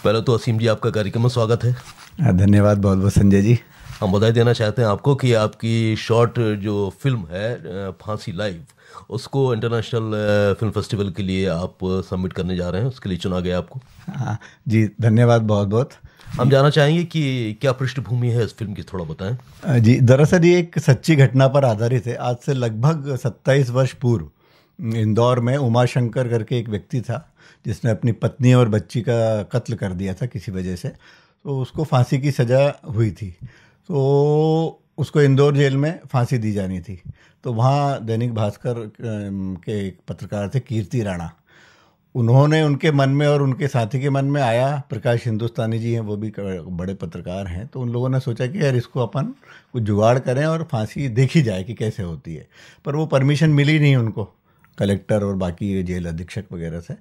पहले तो असीम जी आपका कार्यक्रम में स्वागत है। धन्यवाद बहुत बहुत संजय जी। हम बधाई देना चाहते हैं आपको कि आपकी शॉर्ट जो फिल्म है फांसी लाइव, उसको इंटरनेशनल फिल्म फेस्टिवल के लिए आप सबमिट करने जा रहे हैं, उसके लिए चुना गया आपको। हाँ जी, धन्यवाद बहुत बहुत। हम जानना चाहेंगे कि क्या पृष्ठभूमि है इस फिल्म की, थोड़ा बताएं। जी, दरअसल ये एक सच्ची घटना पर आधारित है। आज से लगभग 27 वर्ष पूर्व इंदौर में उमाशंकर करके एक व्यक्ति था जिसने अपनी पत्नी और बच्ची का कत्ल कर दिया था किसी वजह से। तो उसको फांसी की सज़ा हुई थी, तो उसको इंदौर जेल में फांसी दी जानी थी। तो वहाँ दैनिक भास्कर के एक पत्रकार थे कीर्ति राणा, उन्होंने उनके मन में और उनके साथी के मन में आया, प्रकाश हिंदुस्तानी जी हैं वो भी बड़े पत्रकार हैं, तो उन लोगों ने सोचा कि यार इसको अपन कुछ जुगाड़ करें और फांसी देखी जाए कि कैसे होती है। पर वो परमिशन मिली नहीं उनको, कलेक्टर और बाकी जेल अधीक्षक वगैरह से।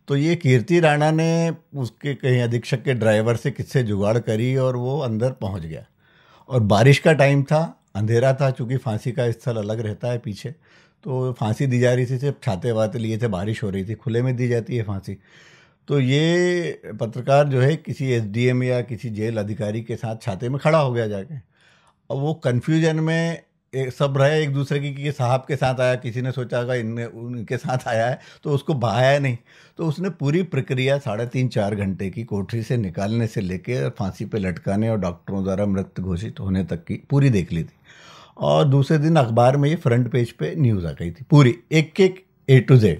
तो ये कीर्ति राणा ने उसके कहीं अधीक्षक के ड्राइवर से किससे जुगाड़ करी और वो अंदर पहुंच गया। और बारिश का टाइम था, अंधेरा था, चूँकि फांसी का स्थल अलग रहता है पीछे, तो फांसी दी जा रही थी, सिर्फ छाते वाते लिए थे, बारिश हो रही थी, खुले में दी जाती है फांसी। तो ये पत्रकार जो है किसी एसडीएम या किसी जेल अधिकारी के साथ छाते में खड़ा हो गया जाके। अब वो कन्फ्यूजन में सब रहे एक दूसरे की कि साहब के साथ आया, किसी ने सोचा होगा इनने उनके साथ आया है, तो उसको बहाया नहीं। तो उसने पूरी प्रक्रिया 3.5-4 घंटे की कोठरी से निकालने से लेकर फांसी पे लटकाने और डॉक्टरों द्वारा मृत घोषित होने तक की पूरी देख ली थी। और दूसरे दिन अखबार में ये फ्रंट पेज पे न्यूज़ आ गई थी पूरी, एक एक A to Z।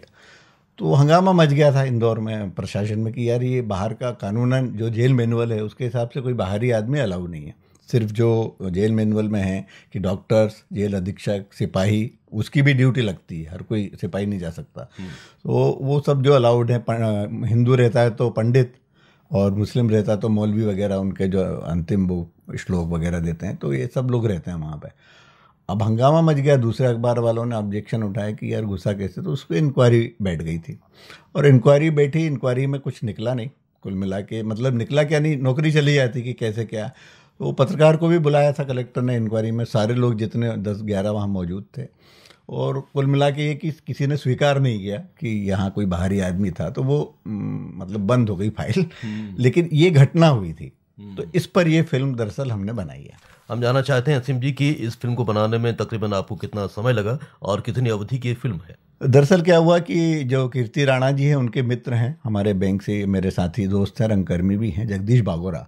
तो हंगामा मच गया था इंदौर में प्रशासन में कि यार ये बाहर का कानूनन जो जेल मैनुअल है उसके हिसाब से कोई बाहरी आदमी अलाउ नहीं है। सिर्फ जो जेल मैनुअल में है कि डॉक्टर्स, जेल अधीक्षक, सिपाही, उसकी भी ड्यूटी लगती है, हर कोई सिपाही नहीं जा सकता। तो वो सब जो अलाउड है, हिंदू रहता है तो पंडित और मुस्लिम रहता है तो मौलवी वगैरह, उनके जो अंतिम वो श्लोक वगैरह देते हैं, तो ये सब लोग रहते हैं वहाँ पे। अब हंगामा मच गया, दूसरे अखबार वालों ने ऑब्जेक्शन उठाया कि यार घुसा कैसे, तो उसको इंक्वायरी बैठ गई थी। और इंक्वायरी बैठी, इंक्वायरी में कुछ निकला नहीं, कुल मिला के मतलब निकला क्या नहीं, नौकरी चली जाती कि कैसे क्या। तो पत्रकार को भी बुलाया था कलेक्टर ने इंक्वायरी में, सारे लोग जितने 10-11 वहाँ मौजूद थे। और कुल मिला के ये कि किसी ने स्वीकार नहीं किया कि यहाँ कोई बाहरी आदमी था, तो वो मतलब बंद हो गई फाइल। लेकिन ये घटना हुई थी, तो इस पर ये फिल्म दरअसल हमने बनाई है। हम जानना चाहते हैं असीम जी कि इस फिल्म को बनाने में तकरीबन आपको कितना समय लगा और कितनी अवधि की फिल्म है। दरअसल क्या हुआ कि जो कीर्ति राणा जी हैं उनके मित्र हैं, हमारे बैंक से मेरे साथी दोस्त हैं, रंगकर्मी भी हैं, जगदीश बागोरा।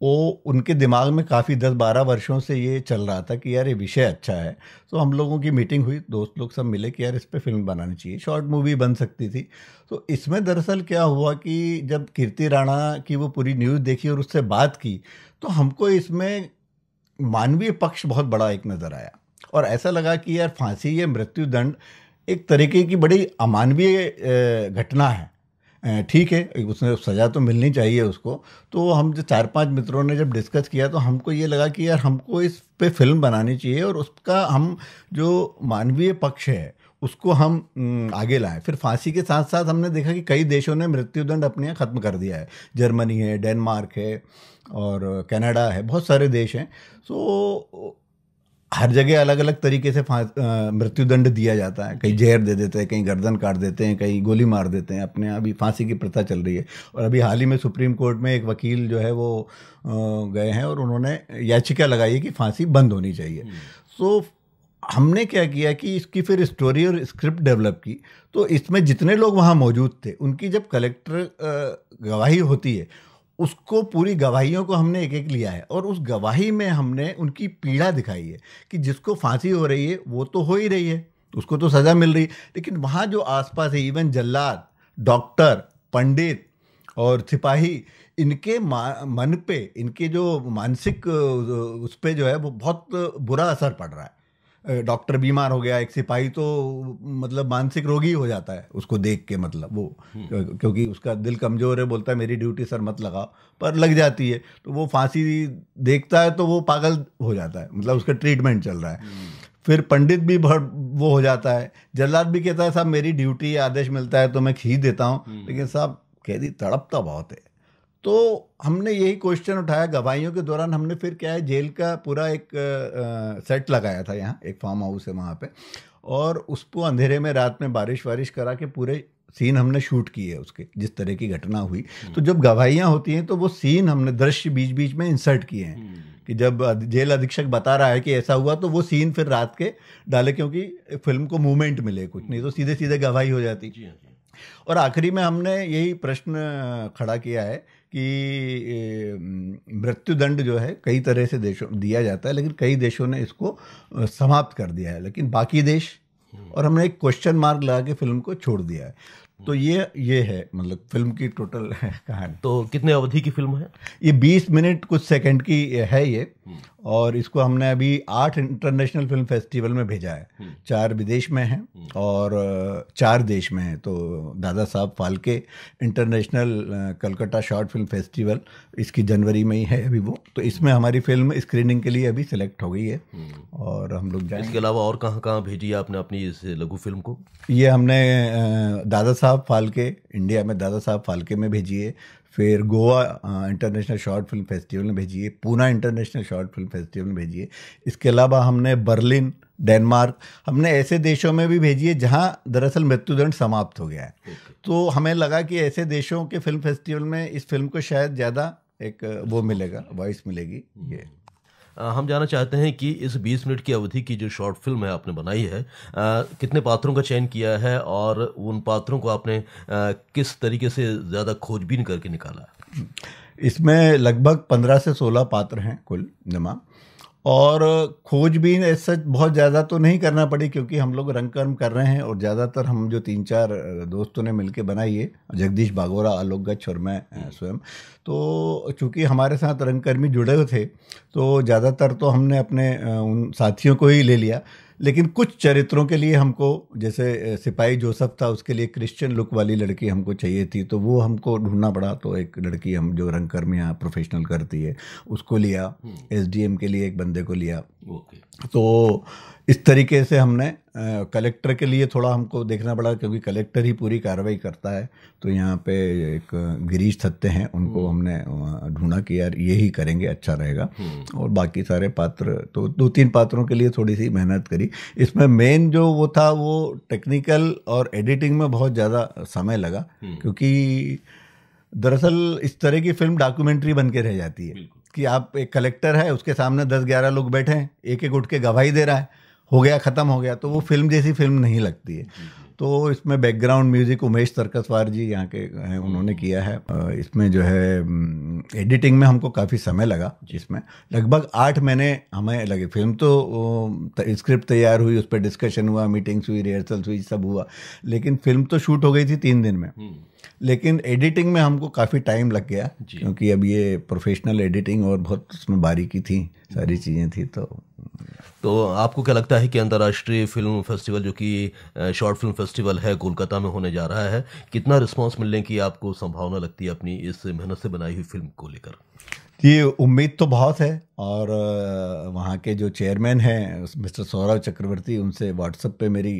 वो उनके दिमाग में काफ़ी 10-12 वर्षों से ये चल रहा था कि यार ये विषय अच्छा है। तो हम लोगों की मीटिंग हुई, दोस्त लोग सब मिले कि यार इस पे फिल्म बनानी चाहिए, शॉर्ट मूवी बन सकती थी। तो इसमें दरअसल क्या हुआ कि जब कीर्ति राणा की वो पूरी न्यूज़ देखी और उससे बात की, तो हमको इसमें मानवीय पक्ष बहुत बड़ा एक नज़र आया। और ऐसा लगा कि यार फांसी या मृत्यु दंड एक तरीके की बड़ी अमानवीय घटना है। ठीक है, उसने सज़ा तो मिलनी चाहिए उसको। तो हम जो 4-5 मित्रों ने जब डिस्कस किया, तो हमको ये लगा कि यार हमको इस पे फिल्म बनानी चाहिए और उसका हम जो मानवीय पक्ष है उसको हम आगे लाएं। फिर फांसी के साथ साथ हमने देखा कि कई देशों ने मृत्युदंड अपने यहाँ ख़त्म कर दिया है। जर्मनी है, डेनमार्क है और कनाडा है, बहुत सारे देश हैं। सो हर जगह अलग अलग तरीके से मृत्युदंड दिया जाता है, कहीं जहर दे देते हैं, कहीं गर्दन काट देते हैं, कहीं गोली मार देते हैं। अपने यहाँ अभी फांसी की प्रथा चल रही है। और अभी हाल ही में सुप्रीम कोर्ट में एक वकील जो है वो गए हैं और उन्होंने याचिका लगाई है कि फांसी बंद होनी चाहिए। सो हमने क्या किया कि इसकी फिर स्टोरी और स्क्रिप्ट डेवलप की। तो इसमें जितने लोग वहाँ मौजूद थे, उनकी जब कलेक्टर गवाही होती है, उसको पूरी गवाहियों को हमने एक एक लिया है और उस गवाही में हमने उनकी पीड़ा दिखाई है कि जिसको फांसी हो रही है वो तो हो ही रही है, उसको तो सज़ा मिल रही है, लेकिन वहाँ जो आसपास है, इवन जल्लाद, डॉक्टर, पंडित और सिपाही, इनके मन पे, इनके जो मानसिक उस पे जो है वो बहुत बुरा असर पड़ रहा है। डॉक्टर बीमार हो गया, एक सिपाही तो मतलब मानसिक रोगी हो जाता है उसको देख के, मतलब वो क्योंकि उसका दिल कमज़ोर है, बोलता है मेरी ड्यूटी सर मत लगाओ, पर लग जाती है। तो वो फांसी देखता है तो वो पागल हो जाता है, मतलब उसका ट्रीटमेंट चल रहा है। फिर पंडित भी वो हो जाता है। जल्लाद भी कहता है साहब मेरी ड्यूटी आदेश मिलता है तो मैं खींच देता हूँ, लेकिन साहब कैदी तड़पता बहुत है। तो हमने यही क्वेश्चन उठाया गवाहियों के दौरान। हमने फिर क्या है, जेल का पूरा एक सेट लगाया था, यहाँ एक फार्म हाउस है वहाँ पे, और उसको अंधेरे में रात में बारिश वारिश करा के पूरे सीन हमने शूट किए है उसके, जिस तरह की घटना हुई। तो जब गवाहियाँ होती हैं तो वो सीन हमने दृश्य बीच बीच में इंसर्ट किए हैं कि जब जेल अधीक्षक बता रहा है कि ऐसा हुआ तो वो सीन फिर रात के डाले, क्योंकि फिल्म को मूवमेंट मिले, कुछ नहीं तो सीधे सीधे गवाही हो जाती। और आखिरी में हमने यही प्रश्न खड़ा किया है कि मृत्युदंड जो है कई तरह से देशों दिया जाता है, लेकिन कई देशों ने इसको समाप्त कर दिया है, लेकिन बाकी देश, और हमने एक क्वेश्चन मार्क लगा के फिल्म को छोड़ दिया है। तो ये है मतलब फिल्म की टोटल कहानी। तो कितने अवधि की फिल्म है? ये 20 मिनट कुछ सेकंड की है ये, और इसको हमने अभी 8 इंटरनेशनल फिल्म फेस्टिवल में भेजा है। 4 विदेश में हैं और 4 देश में हैं। तो Dada Saheb Phalke international Calcutta short film festival इसकी जनवरी में ही है अभी वो, तो इसमें हमारी फिल्म स्क्रीनिंग के लिए अभी सिलेक्ट हो गई है और हम लोग जाएंगे। इसके अलावा और कहाँ कहाँ भेजी है आपने अपनी इस लघु फिल्म को? ये हमने दादा साहब फाल्के, इंडिया में दादा साहब फाल्के में भेजी है, फिर Goa international short film festival में भेजी है, Poona international short film festival में भेजी है। इसके अलावा हमने बर्लिन, डेनमार्क, हमने ऐसे देशों में भी भेजी है जहां दरअसल मृत्युदंड समाप्त हो गया है। तो हमें लगा कि ऐसे देशों के फिल्म फेस्टिवल में इस फिल्म को शायद ज़्यादा एक वो मिलेगा, वॉइस मिलेगी। ये हम जानना चाहते हैं कि इस 20 मिनट की अवधि की जो शॉर्ट फिल्म है आपने बनाई है, कितने पात्रों का चयन किया है और उन पात्रों को आपने किस तरीके से ज़्यादा खोजबीन करके निकाला? इसमें लगभग 15 से 16 पात्र हैं कुल जमा, और खोजबीन ऐसा बहुत ज़्यादा तो नहीं करना पड़ी क्योंकि हम लोग रंगकर्म कर रहे हैं, और ज़्यादातर हम जो 3-4 दोस्तों ने मिलके बनाई है, जगदीश बागोरा, आलोक गच्छ और मैं स्वयं, तो चूँकि हमारे साथ रंगकर्मी जुड़े हुए थे तो ज़्यादातर तो हमने अपने उन साथियों को ही ले लिया। लेकिन कुछ चरित्रों के लिए हमको, जैसे सिपाही जोसेफ था, उसके लिए क्रिश्चियन लुक वाली लड़की हमको चाहिए थी, तो वो हमको ढूंढना पड़ा। तो एक लड़की हम जो रंगकर्मी यहाँ प्रोफेशनल करती है उसको लिया, एसडीएम के लिए एक बंदे को लिया। तो इस तरीके से हमने कलेक्टर के लिए थोड़ा हमको देखना पड़ा क्योंकि कलेक्टर ही पूरी कार्रवाई करता है। तो यहाँ पे एक गिरीश थत्ते हैं, उनको हमने ढूंढा कि यार यही करेंगे, अच्छा रहेगा। और बाकी सारे पात्र, तो 2-3 पात्रों के लिए थोड़ी सी मेहनत करी। इसमें मेन जो वो था वो टेक्निकल और एडिटिंग में बहुत ज़्यादा समय लगा, क्योंकि दरअसल इस तरह की फिल्म डॉक्यूमेंट्री बन के रह जाती है कि आप, एक कलेक्टर है, उसके सामने 10-11 लोग बैठे हैं, एक एक उठ के गवाही दे रहा है, हो गया, ख़त्म हो गया, तो वो फिल्म जैसी फिल्म नहीं लगती है। तो इसमें बैकग्राउंड म्यूज़िक उमेश तरकसवार जी यहाँ के हैं, उन्होंने किया है। इसमें जो है एडिटिंग में हमको काफ़ी समय लगा, जिसमें लगभग 8 महीने हमें लगे। फिल्म तो स्क्रिप्ट तैयार हुई, उस पर डिस्कशन हुआ, मीटिंग्स हुई, रिहर्सल्स हुई, सब हुआ, लेकिन फिल्म तो शूट हो गई थी 3 दिन में। लेकिन एडिटिंग में हमको काफ़ी टाइम लग गया क्योंकि अब ये प्रोफेशनल एडिटिंग और बहुत उसमें बारीकी थी, सारी चीज़ें थी। तो आपको क्या लगता है कि अंतर्राष्ट्रीय फिल्म फेस्टिवल, जो कि शॉर्ट फिल्म फेस्टिवल है, कोलकाता में होने जा रहा है, कितना रिस्पांस मिलने की आपको संभावना लगती है अपनी इस मेहनत से बनाई हुई फिल्म को लेकर? ये उम्मीद तो बहुत है, और वहाँ के जो चेयरमैन हैं मिस्टर सौरभ चक्रवर्ती, उनसे व्हाट्सएप पे मेरी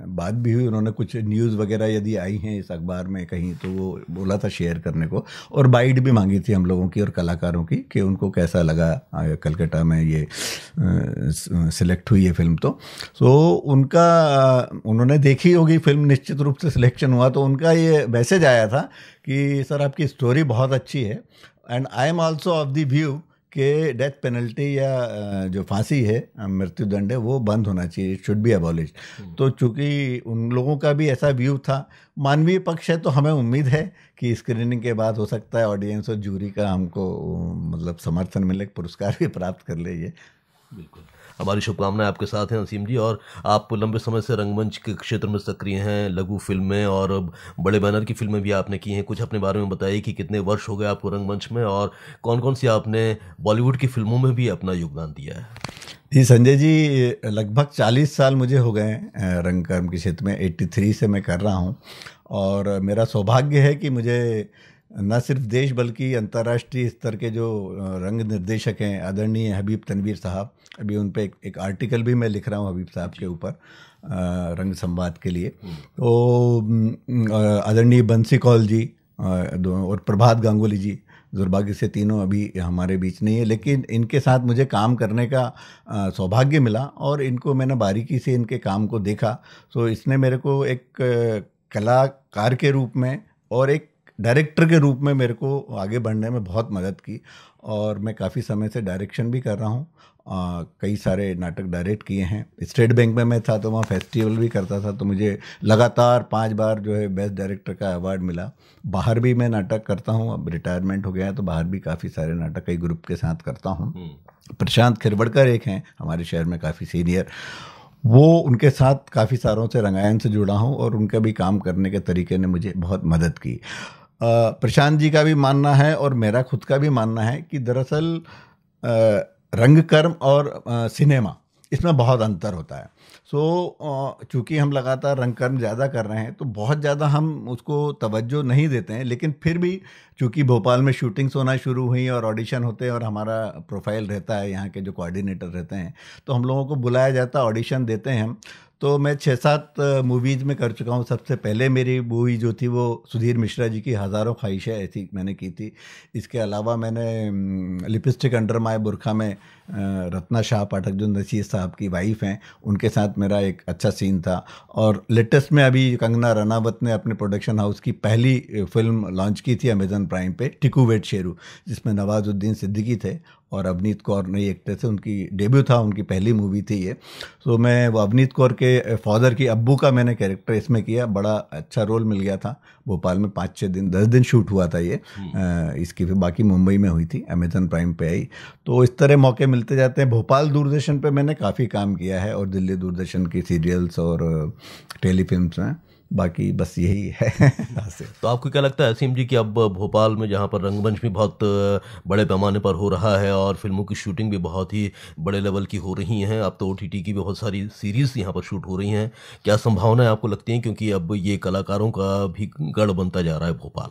बात भी हुई। उन्होंने कुछ न्यूज़ वगैरह यदि आई हैं इस अखबार में कहीं तो वो बोला था शेयर करने को, और बाइट भी मांगी थी हम लोगों की और कलाकारों की कि उनको कैसा लगा कलकत्ता में ये सिलेक्ट हुई है फिल्म। तो उन्होंने देखी होगी फिल्म, निश्चित रूप से सिलेक्शन हुआ तो उनका ये मैसेज आया था कि सर आपकी स्टोरी बहुत अच्छी है, and I am also of the view कि डेथ पेनल्टी या जो फांसी है, मृत्युदंड है, वो बंद होना चाहिए, इट शुड बी अबॉलिश्ड। तो चूँकि उन लोगों का भी ऐसा व्यू था, मानवीय पक्ष है, तो हमें उम्मीद है कि स्क्रीनिंग के बाद हो सकता है ऑडियंस और जूरी का हमको मतलब समर्थन मिले, पुरस्कार भी प्राप्त कर ले। ये बिल्कुल, हमारी शुभकामनाएं आपके साथ हैं असीम जी। और आप लंबे समय से रंगमंच के क्षेत्र में सक्रिय हैं, लघु फिल्में और बड़े बैनर की फिल्में भी आपने की हैं। कुछ अपने बारे में बताइए कि कितने वर्ष हो गए आपको रंगमंच में, और कौन कौन सी आपने बॉलीवुड की फिल्मों में भी अपना योगदान दिया है? जी संजय जी, लगभग 40 साल मुझे हो गए रंगकर्म के क्षेत्र में। 83 से मैं कर रहा हूँ, और मेरा सौभाग्य है कि मुझे न सिर्फ देश बल्कि अंतर्राष्ट्रीय स्तर के जो रंग निर्देशक हैं, आदरणीय हबीब तनवीर साहब, अभी उन पे एक आर्टिकल भी मैं लिख रहा हूँ हबीब साहब के ऊपर रंग संवाद के लिए। तो आदरणीय बंसी कौल जी और प्रभात गांगुली जी, दुर्भाग्य से तीनों अभी हमारे बीच नहीं है, लेकिन इनके साथ मुझे काम करने का सौभाग्य मिला, और इनको मैंने बारीकी से इनके काम को देखा। तो इसने मेरे को एक कलाकार के रूप में और एक डायरेक्टर के रूप में मेरे को आगे बढ़ने में बहुत मदद की। और मैं काफ़ी समय से डायरेक्शन भी कर रहा हूँ, कई सारे नाटक डायरेक्ट किए हैं। स्टेट बैंक में मैं था तो वहाँ फेस्टिवल भी करता था, तो मुझे लगातार 5 बार जो है बेस्ट डायरेक्टर का अवार्ड मिला। बाहर भी मैं नाटक करता हूँ, अब रिटायरमेंट हो गया है तो बाहर भी काफ़ी सारे नाटक कई ग्रुप के साथ करता हूँ। प्रशांत खिरवड़कर एक हैं हमारे शहर में काफ़ी सीनियर, वो उनके साथ काफ़ी सालों से रंगायन से जुड़ा हूँ और उनका भी काम करने के तरीके ने मुझे बहुत मदद की। प्रशांत जी का भी मानना है और मेरा खुद का भी मानना है कि दरअसल रंगकर्म और सिनेमा इसमें बहुत अंतर होता है। चूँकि हम लगातार रंगकर्म ज़्यादा कर रहे हैं तो बहुत ज़्यादा हम उसको तवज्जो नहीं देते हैं, लेकिन फिर भी चूँकि भोपाल में शूटिंग्स होना शुरू हुई और ऑडिशन होते हैं और हमारा प्रोफाइल रहता है, यहाँ के जो कोऑर्डिनेटर रहते हैं, तो हम लोगों को बुलाया जाता है, ऑडिशन देते हैं हम। तो मैं 6-7 मूवीज़ में कर चुका हूँ। सबसे पहले मेरी मूवी जो थी वो सुधीर मिश्रा जी की हज़ारों ख्वाहिशें ऐसी मैंने की थी। इसके अलावा मैंने लिपस्टिक अंडर माय बुरखा में रत्ना शाह पाठक जो नसीर साहब की वाइफ हैं उनके साथ मेरा एक अच्छा सीन था। और लेटेस्ट में अभी कंगना रनावत ने अपने प्रोडक्शन हाउस की पहली फिल्म लॉन्च की थी अमेज़न प्राइम पे, टिकू वेट शेरू, जिसमें नवाजुद्दीन सिद्दीकी थे और अवनीत कौर नई एक्टर थे। उनकी डेब्यू था, उनकी पहली मूवी थी ये। तो मैं वो अवनीत कौर के फादर की अब्बू का मैंने कैरेक्टर इसमें किया, बड़ा अच्छा रोल मिल गया था। भोपाल में 5-6 दिन 10 दिन शूट हुआ था ये, इसकी फिर बाकी मुंबई में हुई थी, अमेज़न प्राइम पे आई। तो इस तरह मौके मिलते जाते हैं। भोपाल दूरदर्शन पे मैंने काफ़ी काम किया है और दिल्ली दूरदर्शन की सीरियल्स और टेलीफिल्म्स में, बाकी बस यही है। तो आपको क्या लगता है असीम जी कि अब भोपाल में जहाँ पर रंगमंच भी बहुत बड़े पैमाने पर हो रहा है और फिल्मों की शूटिंग भी बहुत ही बड़े लेवल की हो रही हैं, अब तो ओटीटी की भी बहुत सारी सीरीज़ यहाँ पर शूट हो रही हैं, क्या संभावनाएं आपको लगती हैं, क्योंकि अब ये कलाकारों का भी गढ़ बनता जा रहा है भोपाल?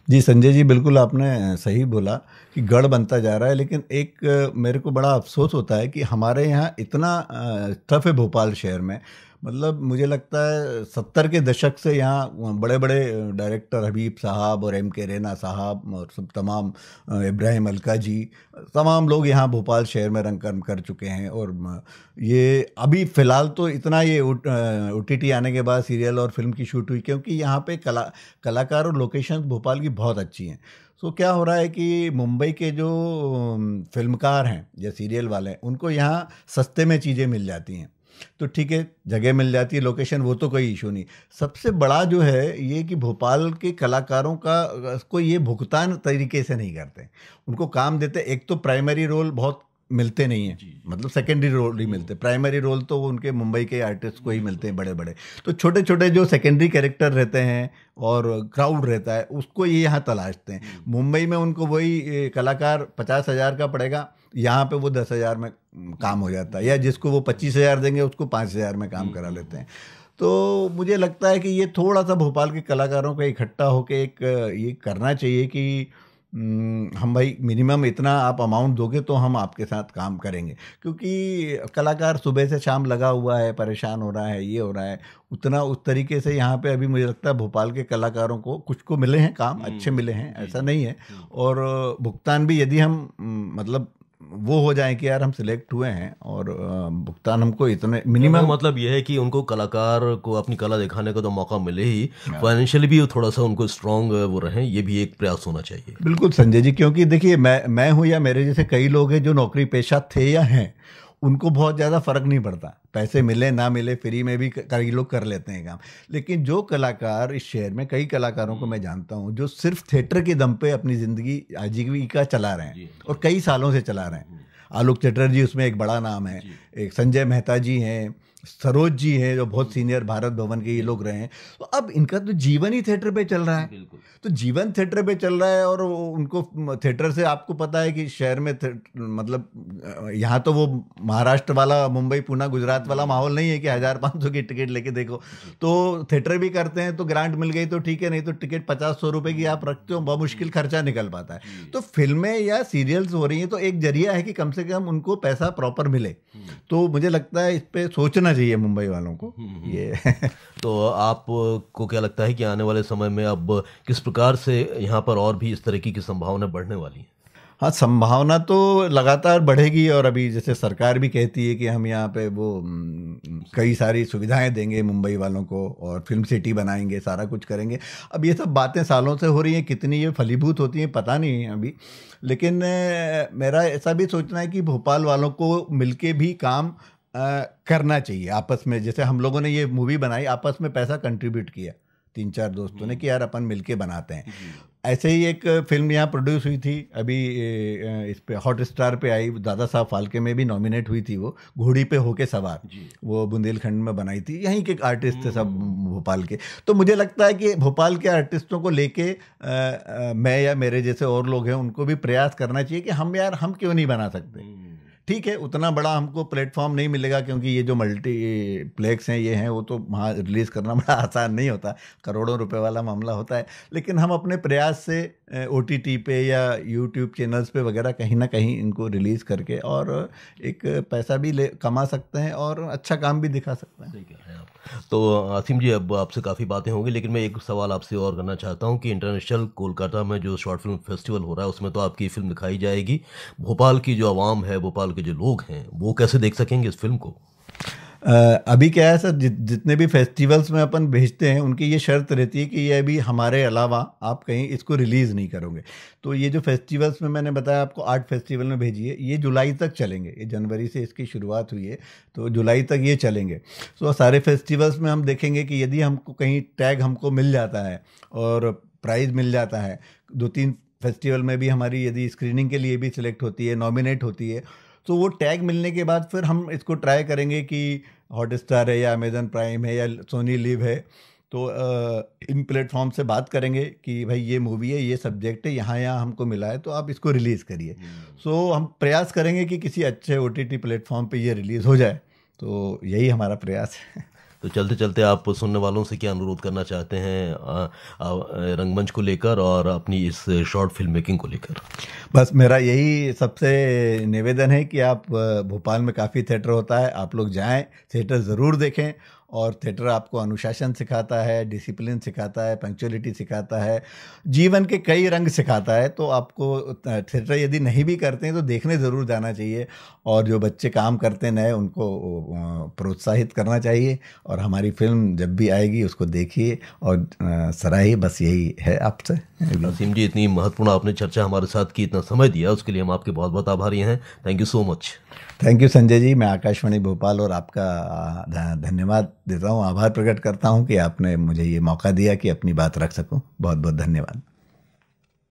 जी संजय जी, बिल्कुल आपने सही बोला कि गढ़ बनता जा रहा है, लेकिन एक मेरे को बड़ा अफसोस होता है कि हमारे यहाँ इतना टफ है भोपाल शहर में। मतलब मुझे लगता है 70 के दशक से यहाँ बड़े बड़े डायरेक्टर हबीब साहब और M.K. रैना साहब और सब तमाम इब्राहिम अलका जी, तमाम लोग यहाँ भोपाल शहर में रंगकर्म कर चुके हैं। और ये अभी फ़िलहाल तो इतना ये OTT आने के बाद सीरियल और फिल्म की शूट हुई, क्योंकि यहाँ पे कलाकार और लोकेशंस भोपाल की बहुत अच्छी हैं। तो क्या हो रहा है कि मुंबई के जो फिल्मकार हैं या सीरियल वाले हैं, उनको यहाँ सस्ते में चीज़ें मिल जाती हैं, तो ठीक है, जगह मिल जाती है, लोकेशन, वो तो कोई इशू नहीं। सबसे बड़ा जो है ये कि भोपाल के कलाकारों का को ये भुगतान तरीके से नहीं करते। उनको काम देते, एक तो प्राइमरी रोल बहुत मिलते नहीं हैं, मतलब सेकेंडरी रोल ही मिलते, प्राइमरी रोल तो उनके मुंबई के आर्टिस्ट को ही मिलते हैं बड़े बड़े। तो छोटे छोटे जो सेकेंडरी कैरेक्टर रहते हैं और क्राउड रहता है उसको ये यहाँ तलाशते हैं। मुंबई में उनको वही कलाकार 50,000 का पड़ेगा, यहाँ पे वो 10,000 में काम हो जाता है, या जिसको वो 25,000 देंगे उसको 5,000 में काम करा लेते हैं। तो मुझे लगता है कि ये थोड़ा सा भोपाल के कलाकारों का इकट्ठा होकर एक ये करना चाहिए कि हम भाई मिनिमम इतना आप अमाउंट दोगे तो हम आपके साथ काम करेंगे, क्योंकि कलाकार सुबह से शाम लगा हुआ है, परेशान हो रहा है, ये हो रहा है, उतना उस तरीके से यहाँ पे अभी मुझे लगता है भोपाल के कलाकारों को कुछ को मिले हैं काम, अच्छे मिले हैं, ऐसा नहीं है। और भुगतान भी यदि हम मतलब वो हो जाए कि यार हम सिलेक्ट हुए हैं और भुगतान हमको इतने मिनिमम, मतलब ये है कि उनको कलाकार को अपनी कला दिखाने का तो मौका मिले ही, फाइनेंशियली भी थोड़ा सा उनको स्ट्रांग वो रहें, ये भी एक प्रयास होना चाहिए। बिल्कुल संजय जी, क्योंकि देखिए मैं हूँ या मेरे जैसे कई लोग हैं जो नौकरी पेशा थे या हैं, उनको बहुत ज़्यादा फ़र्क नहीं पड़ता, पैसे मिले ना मिले, फ्री में भी कई लोग कर लेते हैं काम। लेकिन जो कलाकार इस शहर में, कई कलाकारों को मैं जानता हूँ जो सिर्फ थिएटर के दम पे अपनी ज़िंदगी आजीविका चला रहे हैं और कई सालों से चला रहे हैं। आलोक चटर्जी उसमें एक बड़ा नाम है, एक संजय मेहता जी हैं, सरोज जी हैं जो बहुत सीनियर भारत भवन के ये लोग रहे हैं। तो अब इनका तो जीवन ही थिएटर पे चल रहा है, तो जीवन थिएटर पे चल रहा है और उनको थिएटर से, आपको पता है कि शहर में मतलब यहाँ तो वो महाराष्ट्र वाला, मुंबई पुणे गुजरात वाला माहौल नहीं है कि 1,000-500 की टिकट लेके देखो। तो थिएटर भी करते हैं तो ग्रांट मिल गई तो ठीक है, नहीं तो टिकट 50-100 रुपये की आप रखते हो, बहुत मुश्किल खर्चा निकल पाता है। तो फिल्में या सीरियल्स हो रही हैं तो एक जरिया है कि कम से कम उनको पैसा प्रॉपर मिले। तो मुझे लगता है इस पर सोचना चाहिए मुंबई वालों को ये। तो आपको क्या लगता है कि आने वाले समय में अब किस प्रकार से यहाँ पर और भी इस तरह की संभावना बढ़ने वाली है? हाँ, संभावना तो लगातार बढ़ेगी, और अभी जैसे सरकार भी कहती है कि हम यहाँ पे वो कई सारी सुविधाएं देंगे मुंबई वालों को, और फिल्म सिटी बनाएंगे, सारा कुछ करेंगे। अब ये सब बातें सालों से हो रही हैं, कितनी ये फलीभूत होती हैं पता नहीं है अभी। लेकिन मेरा ऐसा भी सोचना है कि भोपाल वालों को मिलके भी काम करना चाहिए आपस में। जैसे हम लोगों ने ये मूवी बनाई, आपस में पैसा कंट्रीब्यूट किया 3-4 दोस्तों ने कि यार अपन मिलके बनाते हैं। ऐसे ही एक फिल्म यहाँ प्रोड्यूस हुई थी अभी, इस पे हॉटस्टार पे आई, दादा साहब फाल्के में भी नॉमिनेट हुई थी, वो घोड़ी पे होके सवार, वो बुंदेलखंड में बनाई थी, यहीं के आर्टिस्ट थे सब भोपाल के। तो मुझे लगता है कि भोपाल के आर्टिस्टों को लेके मैं या मेरे जैसे और लोग हैं उनको भी प्रयास करना चाहिए कि हम यार हम क्यों नहीं बना सकते। ठीक है, उतना बड़ा हमको प्लेटफॉर्म नहीं मिलेगा, क्योंकि ये जो मल्टीप्लेक्स हैं ये हैं, वो तो वहाँ रिलीज़ करना बड़ा आसान नहीं होता, करोड़ों रुपए वाला मामला होता है। लेकिन हम अपने प्रयास से OTT पे या यूट्यूब चैनल्स पे वगैरह कहीं ना कहीं इनको रिलीज़ करके और एक पैसा भी कमा सकते हैं और अच्छा काम भी दिखा सकते हैं। सही कह रहे हैं आप। तो आसिम जी, अब आपसे काफ़ी बातें होंगी, लेकिन मैं एक सवाल आपसे और करना चाहता हूँ कि इंटरनेशनल कोलकाता में जो शॉर्ट फिल्म फेस्टिवल हो रहा है उसमें तो आपकी फिल्म दिखाई जाएगी, भोपाल की जो आवाम है, भोपाल के जो लोग हैं, वो कैसे देख सकेंगे इस फिल्म को? अभी क्या है सर, जितने भी फेस्टिवल्स में अपन भेजते हैं उनकी ये शर्त रहती है कि ये अभी हमारे अलावा आप कहीं इसको रिलीज़ नहीं करोगे। तो ये जो फेस्टिवल्स में मैंने बताया आपको, 8 फेस्टिवल में भेजी है, ये जुलाई तक चलेंगे। ये जनवरी से इसकी शुरुआत हुई है, तो जुलाई तक ये चलेंगे। तो सारे फेस्टिवल्स में हम देखेंगे कि यदि हमको कहीं टैग हमको मिल जाता है और प्राइज़ मिल जाता है, 2-3 फेस्टिवल में भी हमारी यदि स्क्रीनिंग के लिए भी सिलेक्ट होती है, नॉमिनेट होती है, तो वो टैग मिलने के बाद फिर हम इसको ट्राई करेंगे कि हॉटस्टार है या अमेज़न प्राइम है या सोनी लिव है, तो इन प्लेटफॉर्म से बात करेंगे कि भाई ये मूवी है, ये सब्जेक्ट है, यहाँ यहाँ हमको मिला है, तो आप इसको रिलीज़ करिए। सो हम प्रयास करेंगे कि किसी अच्छे OTT प्लेटफॉर्म पे ये रिलीज़ हो जाए, तो यही हमारा प्रयास है। तो चलते चलते आप सुनने वालों से क्या अनुरोध करना चाहते हैं रंगमंच को लेकर और अपनी इस शॉर्ट फिल्म मेकिंग को लेकर? बस मेरा यही सबसे निवेदन है कि आप, भोपाल में काफ़ी थिएटर होता है, आप लोग जाएं, थिएटर ज़रूर देखें। और थिएटर आपको अनुशासन सिखाता है, डिसिप्लिन सिखाता है, पंक्चुअलिटी सिखाता है, जीवन के कई रंग सिखाता है। तो आपको थिएटर यदि नहीं भी करते हैं तो देखने ज़रूर जाना चाहिए, और जो बच्चे काम करते हैं नए उनको प्रोत्साहित करना चाहिए। और हमारी फिल्म जब भी आएगी उसको देखिए और सराहिए। बस यही है आपसे। आसिम जी, इतनी महत्वपूर्ण आपने चर्चा हमारे साथ की, इतना समय दिया, उसके लिए हम आपके बहुत बहुत आभारी हैं। Thank you so much. Thank you Sanjay ji. मैं आकाशवाणी भोपाल और आपका धन्यवाद देता हूँ, आभार प्रकट करता हूँ कि आपने मुझे ये मौका दिया कि अपनी बात रख सकूँ। बहुत बहुत धन्यवाद।